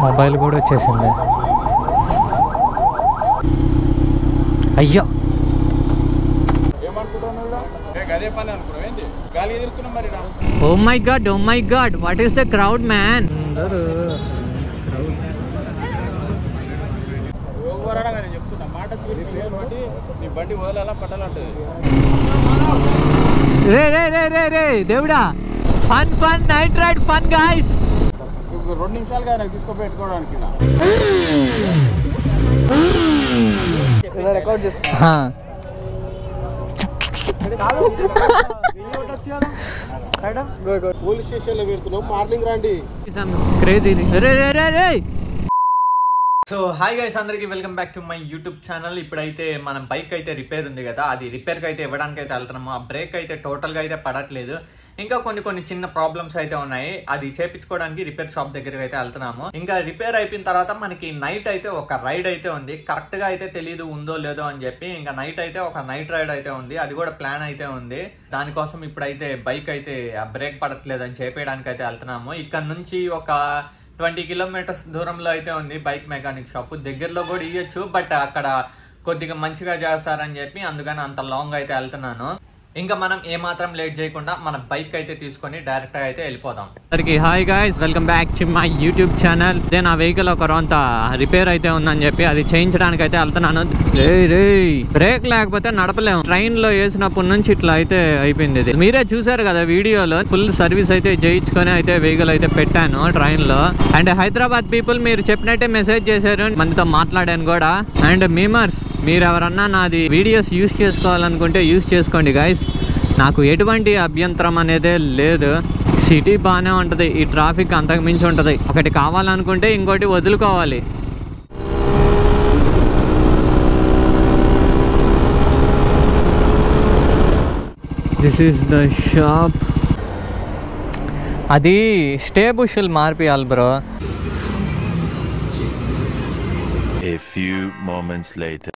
Mobile కూడా వచ్చేసింది. అయ్యో oh my God what is the crowd man. రే రే రే రే రే దేవుడా, fun fun night ride fun guys. 2 నిమిషాలుగా నాకు తీసుకోబెట్టుకోవడానికి రికార్డ్ చేస్తున్నా. పోలీస్ స్టేషన్ లో పెడుతున్నాం, మార్నింగ్ రండి. క్రేజీ. సో హాయ్ గైస్, అందరికి welcome back to my YouTube channel. ఇప్పుడైతే మన బైక్ అయితే రిపేర్ ఉంది కదా, అది రిపేర్కి అయితే ఇవ్వడానికి అయితే వెళ్తున్నాము. ఆ బ్రేక్ అయితే టోటల్గా అయితే పడట్లేదు, ఇంకా కొన్ని చిన్న ప్రాబ్లమ్స్ అయితే ఉన్నాయి. అది చేపించుకోవడానికి రిపేర్ షాప్ దగ్గరికి అయితే వెళ్తున్నాము. ఇంకా రిపేర్ అయిపోయిన తర్వాత మనకి నైట్ అయితే ఒక రైడ్ అయితే ఉంది. కరెక్ట్ గా అయితే తెలియదు ఉందో లేదో అని చెప్పి, ఇంకా నైట్ అయితే ఒక నైట్ రైడ్ అయితే ఉంది. అది కూడా ప్లాన్ అయితే ఉంది. దానికోసం ఇప్పుడైతే బైక్ అయితే బ్రేక్ పడట్లేదు అని చెప్పడానికి అయితే వెళ్తున్నాము. ఇక్కడ నుంచి ఒక 20 కిలోమీటర్స్ దూరంలో అయితే ఉంది బైక్ మెకానిక్ షాప్. దగ్గరలో కూడా ఇవ్వచ్చు, బట్ అక్కడ కొద్దిగా మంచిగా చేస్తారని చెప్పి అందుకని అంత లాంగ్ అయితే వెళ్తున్నాను. ఇంకా మనం ఏమాత్రం లేట్ చేయకుండా మన బైక్ అయితే తీసుకొని డైరెక్ట్ గా అయితే వెళ్ళిపోదాం. అందరికి hi guys, welcome back to my YouTube channel. అదే నా వెహికల్ ఒక రొంత రిపేర్ అయితే ఉందని చెప్పి అది చేయించడానికి అయితే వెళ్తున్నాను. బ్రేక్ లేకపోతే నడపలేము. ట్రైన్ లో వేసినప్పటి నుంచి ఇట్లా అయితే అయిపోయింది. ఇది మీరే చూసారు కదా వీడియోలో. ఫుల్ సర్వీస్ అయితే చేయించుకొని అయితే వెహికల్ అయితే పెట్టాను ట్రైన్ లో. అండ్ హైదరాబాద్ పీపుల్ మీరు చెప్పినట్టే మెసేజ్ చేశారు, మనతో మాట్లాడాను కూడా. అండ్ మీమర్స్, మీరు ఎవరన్నా నాది వీడియోస్ యూస్ చేసుకోవాలనుకుంటే యూస్ చేసుకోండి గైస్. నాకు ఎటువంటి అభ్యంతరం అనేదే లేదు. సిటీ బాగానే ఉంటుంది, ఈ ట్రాఫిక్ అంతకు మించి ఉంటుంది. ఒకటి కావాలనుకుంటే ఇంకోటి వదులుకోవాలి. This is the shop. అది స్టే బుషులు మార్పియాలి bro. A few moments later.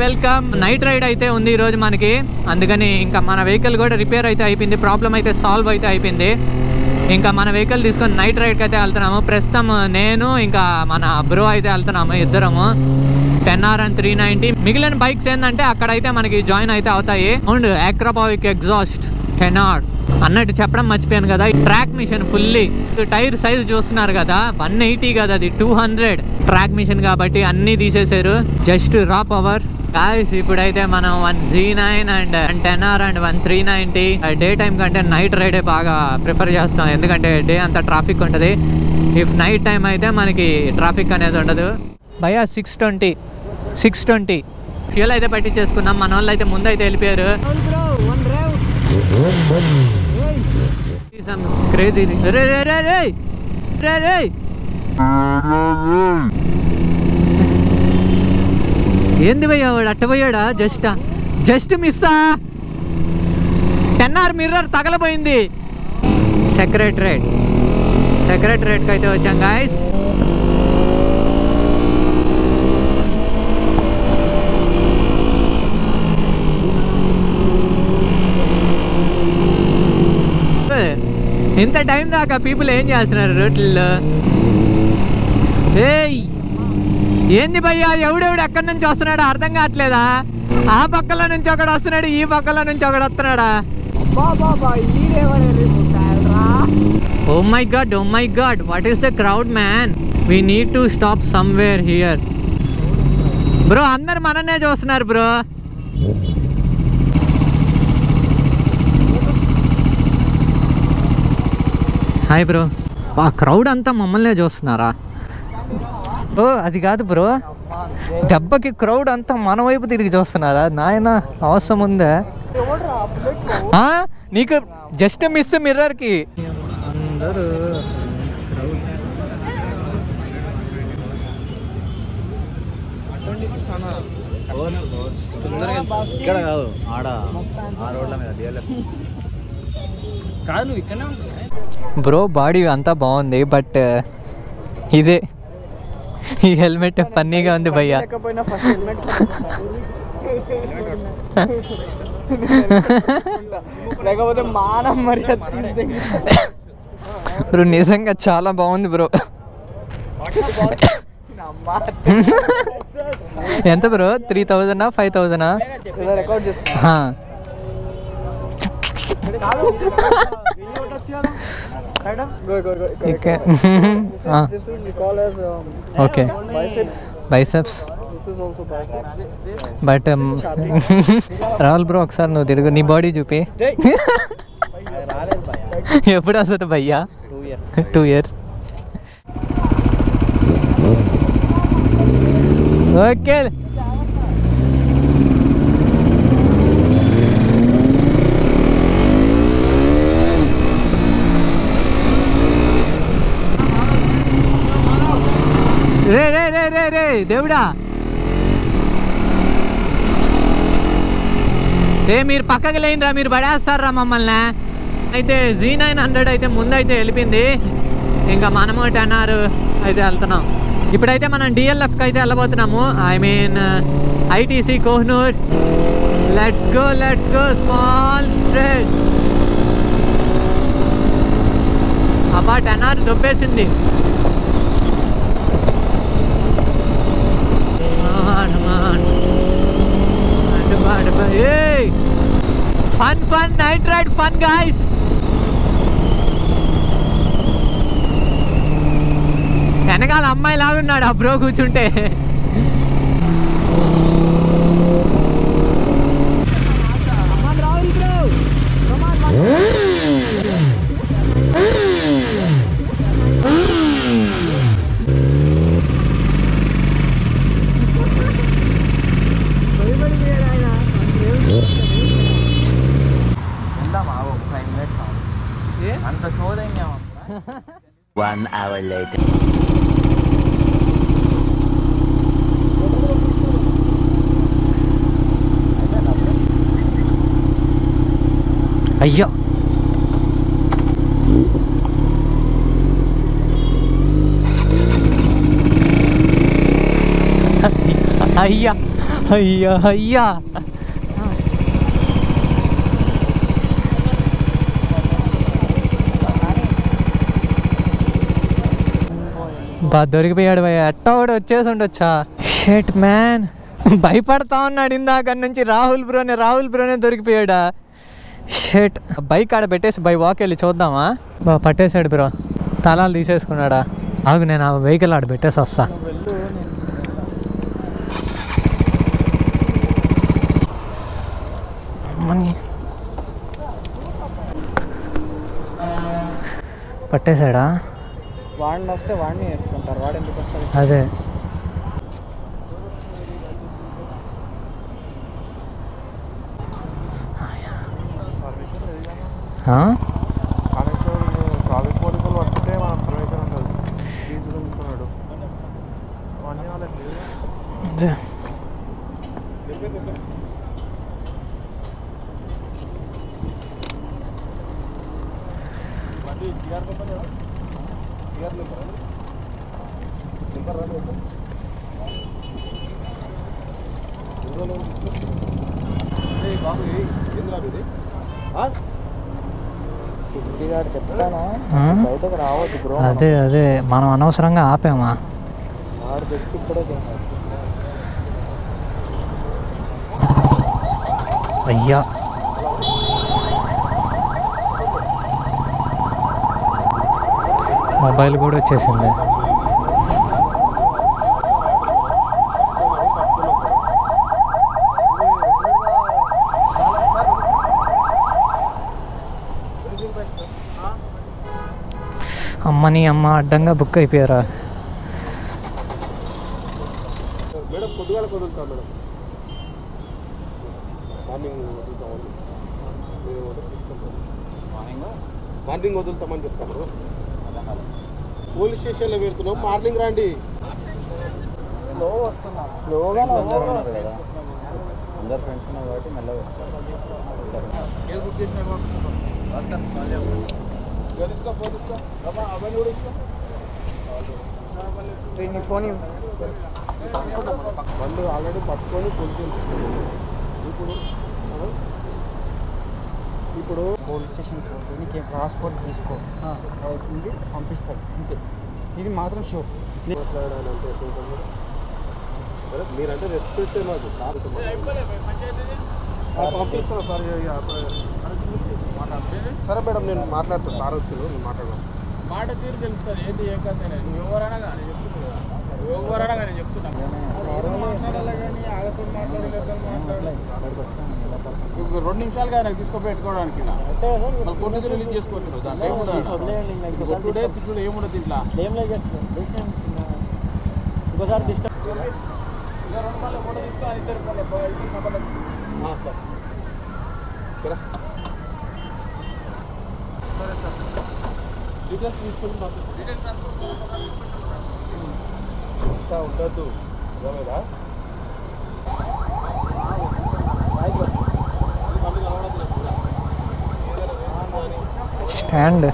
Welcome night ride అయితే ఉంది ఈ రోజు మనకి. అందుకని ఇంకా మన వెహికల్ కూడా రిపేర్ అయితే అయిపోయింది, ప్రాబ్లం అయితే సాల్వ్ అయితే అయిపోయింది. ఇంకా మన వెహికల్ తీసుకొని నైట్ రైడ్కి అయితే వెళ్తున్నాము. ప్రస్తుతం నేను ఇంకా మన బ్రో అయితే వెళ్తున్నాము, ఇద్దరము. 10R and 390. మిగిలిన బైక్స్ ఏంటంటే అక్కడైతే మనకి జాయిన్ అయితే అవుతాయి. అండ్ అక్రాపోవిక్ ఎగ్జాస్ట్ 10R అన్నట్టు చెప్పడం మర్చిపోయాను కదా. Track mission fully. Tyre size చూస్తున్నారు కదా, 180 కదా, అది 200 ట్రాక్ మిషన్ కాబట్టి అన్ని తీసేశారు. జస్ట్ రా పవర్ గాయ్స్. ఇప్పుడైతే మనం 1Z9 and 10R and 390 day time కంటే నైట్ రైడే బాగా ప్రిఫర్ చేస్తాం, ఎందుకంటే డే అంతా ట్రాఫిక్ ఉంటుంది. ఇఫ్ నైట్ టైం అయితే మనకి ట్రాఫిక్ అనేది ఉండదు. భయ్యా 620 ఫ్యూల్ అయితే పట్టించేసుకున్నాం. మన వాళ్ళు అయితే ముందు అయితే వెళ్ళిపోయారు. క్రేజీ. ఏంది భయ్యా వాడు అట్టపోయాడా? జస్ట్ మిస్సా. 10R mirror తగలపోయింది. సెక్రటరేట్కి అయితే వచ్చాం గాయస్. ఇంత టైం దాకా పీపుల్ ఏం చేస్తున్నారు రోడ్లలో? ఏంది భయ్యా, ఎవడెవడు ఎక్కడి నుంచి వస్తున్నాడా అర్థం కావట్లేదా? ఆ పక్కలో నుంచి ఒకడు వస్తున్నాడు, ఈ పక్కలో నుంచి ఒకడు వస్తున్నాడా? Oh my God what is the crowd man. We need to stop somewhere here. Bro అందరు మననే చూస్తున్నారు బ్రో. Hi bro. ఆ క్రౌడ్ అంతా మమ్మల్నే చూస్తున్నారా? ఓ అది కాదు బ్రో, దెబ్బకి క్రౌడ్ అంతా మన వైపు తిరిగి చూస్తున్నారా? నాయన అవసరం ఉందా నీకు? జస్ట్ మిస్ మిర్రర్కి. అందరూ ఇక్కడ కాదు, ఆడ ఆ రోడ్ల మీద కాదు, ఇక్కడనే ఉంటుంది బ్రో. బాడీ అంతా బాగుంది, బట్ ఇదే ఈ హెల్మెట్ ఫన్నీగా ఉంది భయ్యా. లేకపోతే మానం మరి బ్రో నిజంగా చాలా బాగుంది బ్రో. ఎంత బ్రో 3000 5000 రికార్డ్ చేస్తా okay biceps but Rahul bro ఒకసారి నువ్వు తిరుగు నీ బాడీ చూపి ఎప్పుడు వస్తుంది భయ్యా 2 years ఓకే రే రే రే రే రే దేవుడా రే మీరు పక్కకి లేనిరా మీరు పడేస్తారా మమ్మల్ని అయితే Z900 అయితే ముందైతే వెళ్ళిపోయింది ఇంకా మనము 10R అయితే వెళ్తున్నాం ఇప్పుడైతే మనం DLFకి అయితే వెళ్ళబోతున్నాము I mean ITC Kohenur let's go small stretch అబ్బా 10R దొబ్బేసింది fun night ride fun guys వెనకాల అమ్మాయి లాగా ఉన్నాడు ఆ బ్రో కూర్చుంటే అంత సోదైనా 1 hour later. అయ్యో అయ్యా అయ్యా అయ్యా బా దొరికిపోయాడు భయ్య ఎట్టా కూడా వచ్చేసి ఉండొచ్చా షెట్ మ్యాన్ భయపడతా ఉన్నాడు ఇందాక నుంచి రాహుల్ బ్రోనే దొరికిపోయాడా షెట్ బైక్ ఆడ పెట్టేసి బై వాక్ వెళ్ళి చూద్దామా బా పట్టేశాడు బ్రో తాళాలు తీసేసుకున్నాడా ఆగు నేను ఆ వెహికల్ ఆడ పెట్టేసి వస్తా పట్టేశాడా వాడిని వస్తే వాడిని వేసుకుంటారు వాడు ఎందుకు వస్తారు అదే అదే అదే మనం అనవసరంగా ఆపామా అయ్యా మొబైల్ కూడా వచ్చేసింది అమ్మని అమ్మ అడ్డంగా బుక్ అయిపోయారా మేడం పొద్దుగాల కుదురుతాం మేడం మార్నింగ్ వదులుతామని చెప్తాను పోలీస్ స్టేషన్లో పెడుతున్నాం మార్నింగ్ రండి స్లో వస్తున్నా స్లోగా అందరు ఫ్రెండ్స్ ఉన్నారు కాబట్టి మెల్లగా వస్తారు బుక్ చేసిన ఫోన్ వాళ్ళు ఆల్రెడీ పట్టుకొని పోలీసు ఇప్పుడు పోలీస్ స్టేషన్ నీకు పాస్పోర్ట్ తీసుకో అవుతుంది పంపిస్తాడు అంతే ఇది మాత్రం షో. మీరంటే రెస్పెక్ట్ మాకు పంపిస్తాను సార్. సరే మేడం నేను మాట్లాడతాను. సార్ వచ్చాను నేను మాట్లాడదాం. మాట తీరు తెలుస్తుంది ఏంటి ఏ కథ. నువ్వు ఎవరైనా కానీ చెప్తున్నాను. మాట్లాడాలి కానీ ఆగతో మాట్లాడలేదు. 2 నిమిషాలు కానీ నాకు తీసుకుపెట్టుకోవడానికి కొన్ని రిలీజ్ చేసుకోవచ్చు. తిట్లు ఏముండదు ఇంట్లో. ఇంకోసారి డిస్టర్బ్ ఫోటో తీసుకోవాలి. డీటెయిల్స్ తీసుకొని ఉండద్దు కదా. Stand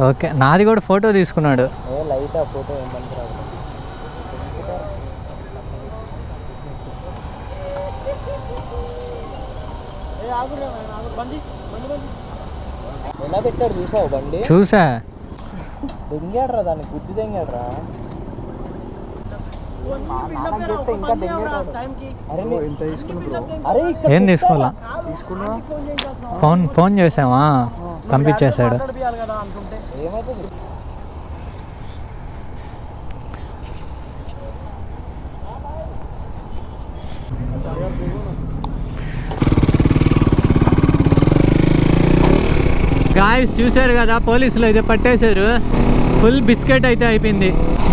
okay. నాది కూడా ఫోటో తీసుకున్నాడు. లైట్ ఆ ఫోటో ఏమంటారు. ఎలా పెట్టాడు చూసావు బండి? చూసా. దెంగాడ్రా దాన్ని, గుద్ది దెంగాడ్రా. ఏం తీసుకోవాలా? ఫోన్ చేసామా, పంపించేశాడు. ఏమైతుంది? గాయస్ చూశారు కదా, పోలీసులు అయితే పట్టేశారు. ఫుల్ బిస్కెట్ అయితే అయిపోయింది.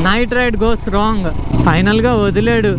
Night ride goes wrong. ఫైనల్గా వదిలేడు.